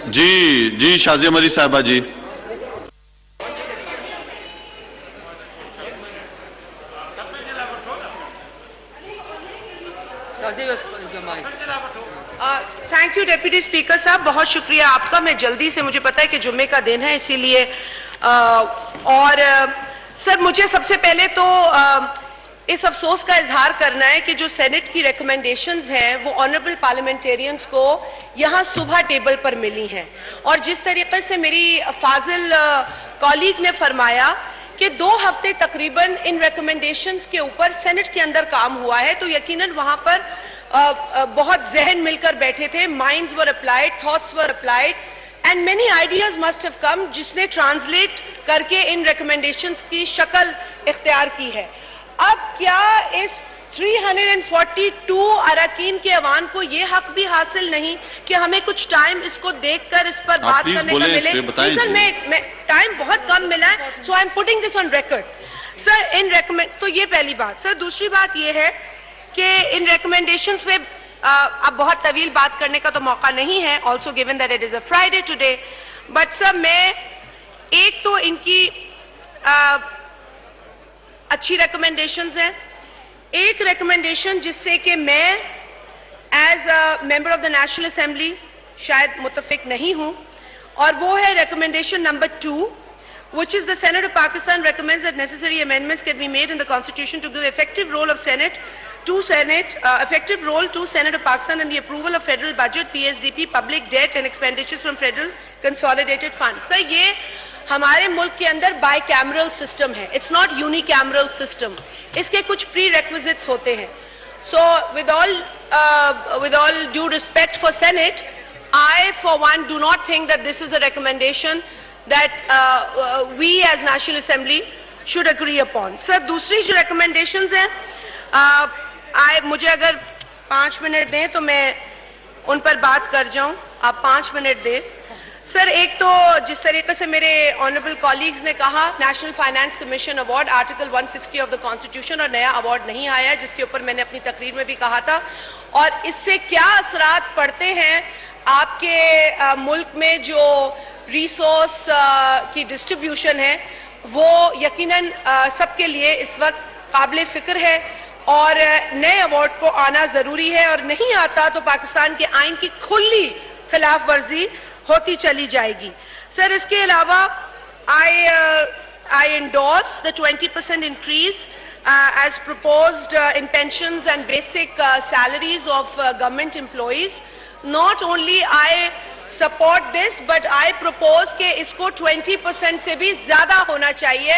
जी शाजिया मरी साहबा जी। Thank you deputy speaker साहब, बहुत शुक्रिया आपका। मैं जल्दी से, मुझे पता है कि जुम्मे का दिन है इसीलिए सर मुझे सबसे पहले तो इस अफसोस का इजहार करना है कि जो सेनेट की रिकमेंडेशंस हैं वो ऑनरेबल पार्लियामेंटेरियंस को यहां सुबह टेबल पर मिली हैं, और जिस तरीके से मेरी फाजिल कॉलीग ने फरमाया कि 2 हफ्ते तकरीबन इन रिकमेंडेशंस के ऊपर सेनेट के अंदर काम हुआ है, तो यकीनन वहां पर बहुत जहन मिलकर बैठे थे, minds were applied, thoughts were applied and many ideas must have come, जिसने ट्रांसलेट करके इन रिकमेंडेशंस की शक्ल इख्तियार की है। अब क्या इस 342 अरकान के अवान को यह हक भी हासिल नहीं कि हमें कुछ टाइम इसको देखकर इस पर बात करने का मिले? सर मैं टाइम बहुत कम मिला है, so I am putting this on record sir. In recommend तो ये पहली बात। सर दूसरी बात यह है कि इन रिकमेंडेशंस पे अब बहुत तवील बात करने का तो मौका नहीं है, also given that it is a Friday today, but sir मैं एक तो इनकी अच्छी रिकमेंडेशंस हैं, एक रिकमेंडेशन जिससे कि मैं as a member of the national assembly शायद मुत्तफिक नहीं हूं, और वो है recommendation number 2, which is the Senate of Pakistan recommends that necessary amendments can be made in the Constitution to give effective role of effective role to Senate of Pakistan in the approval of federal budget, PSDP, public debt and expenditures from federal consolidated funds. Sir, ये हमारे मुल्क के अंदर bicameral system है, it's not unicameral system, इसके कुछ pre requisites होते हैं। So with all due respect for senate, I for one do not think that this is a recommendation that we as National Assembly should agree upon. Sir, दूसरी जो recommendations हैं, मुझे अगर 5 minute दें तो मैं उन पर बात कर जाऊं, आप 5 मिनट दें। सर एक तो जिस तरीके से मेरे ऑनरेबल कॉलीग्स ने कहा, national finance commission award article 160 of the constitution, और नया अवार्ड नहीं आया है, जिसके ऊपर मैंने अपनी तकरीर में भी कहा था, और इससे क्या असरात पड़ते हैं आपके मुल्क में जो रिसोर्स की डिस्ट्रीब्यूशन है, वो यकीनन सबके लिए इस वक्त काबिल फिक्र है, और नए अवार्ड को आना जरूरी है, और नहीं आता तो पाकिस्तान के आइन की खुली खिलाफ वर्जी होती चली जाएगी। सर इसके अलावा आई endorse the 20% increase as proposed in pensions and basic salaries of government employees. Not only I support this, but I propose कि इसको 20% से भी ज्यादा होना चाहिए,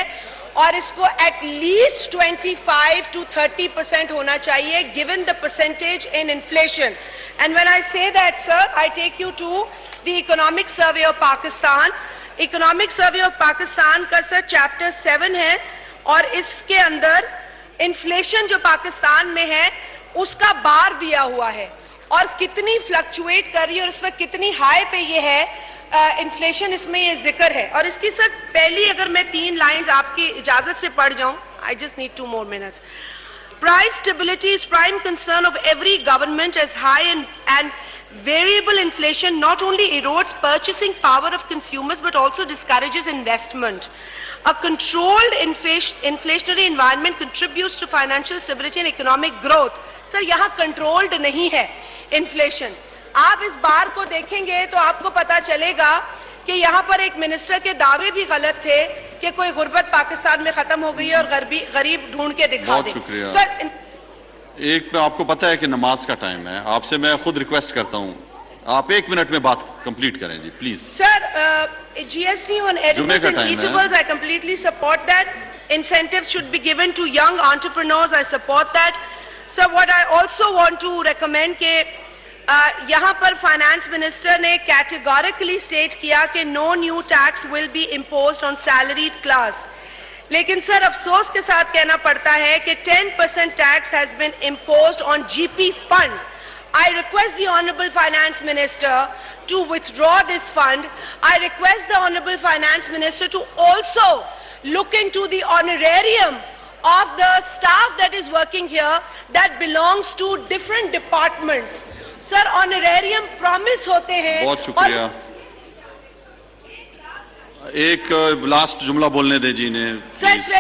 और इसको at least 25 to 30% होना चाहिए, given the percentage in inflation. And when I say that, sir, I take you to the Economic Survey of Pakistan. Economic Survey of Pakistan का सर चैप्टर 7 है, और इसके अंदर इन्फ्लेशन जो पाकिस्तान में है उसका बार दिया हुआ है, और कितनी फ्लक्चुएट कर रही है, और इस वक्त कितनी हाई पे ये है इन्फ्लेशन, इसमें ये जिक्र है। और इसकी सर पहली अगर मैं 3 लाइंस आपकी इजाजत से पढ़ जाऊं, I just need 2 more minutes. Price stability is prime concern of every government, as high and variable inflation not only erodes purchasing power of consumers but also discourages investment. A controlled inflationary environment contributes to financial stability and economic growth. Sir यहाँ controlled नहीं है inflation. आप इस बार को देखेंगे तो आपको पता चलेगा कि यहाँ पर एक मिनिस्टर के दावे भी गलत थे कि कोई गुर्बत पाकिस्तान में खत्म हो गई है और गरीब ढूंढ के दिखा दे। सर एक आपको पता है कि नमाज का टाइम है, आपसे मैं खुद रिक्वेस्ट करता हूं आप 1 मिनट में बात कंप्लीट करें जी please. Sir GST on edibles and eatables, I completely support that. Incentives should be given to young entrepreneurs, I support that. Sir, what I also want to recommend के यहाँ पर फाइनेंस मिनिस्टर ने categorically state किया कि no new tax will be imposed on salaried class, लेकिन sir अफसोस के साथ कहना पड़ता है कि 10% tax has been imposed on GP fund. I request the Honorable Finance Minister to withdraw this fund. I request the Honorable Finance Minister to also look into the honorarium of the staff that is working here that belongs to different departments. Sir, honorarium promise होते हैं. बहुत शुक्रिया. एक last जुमला बोलने दें जी ने Sir, it's very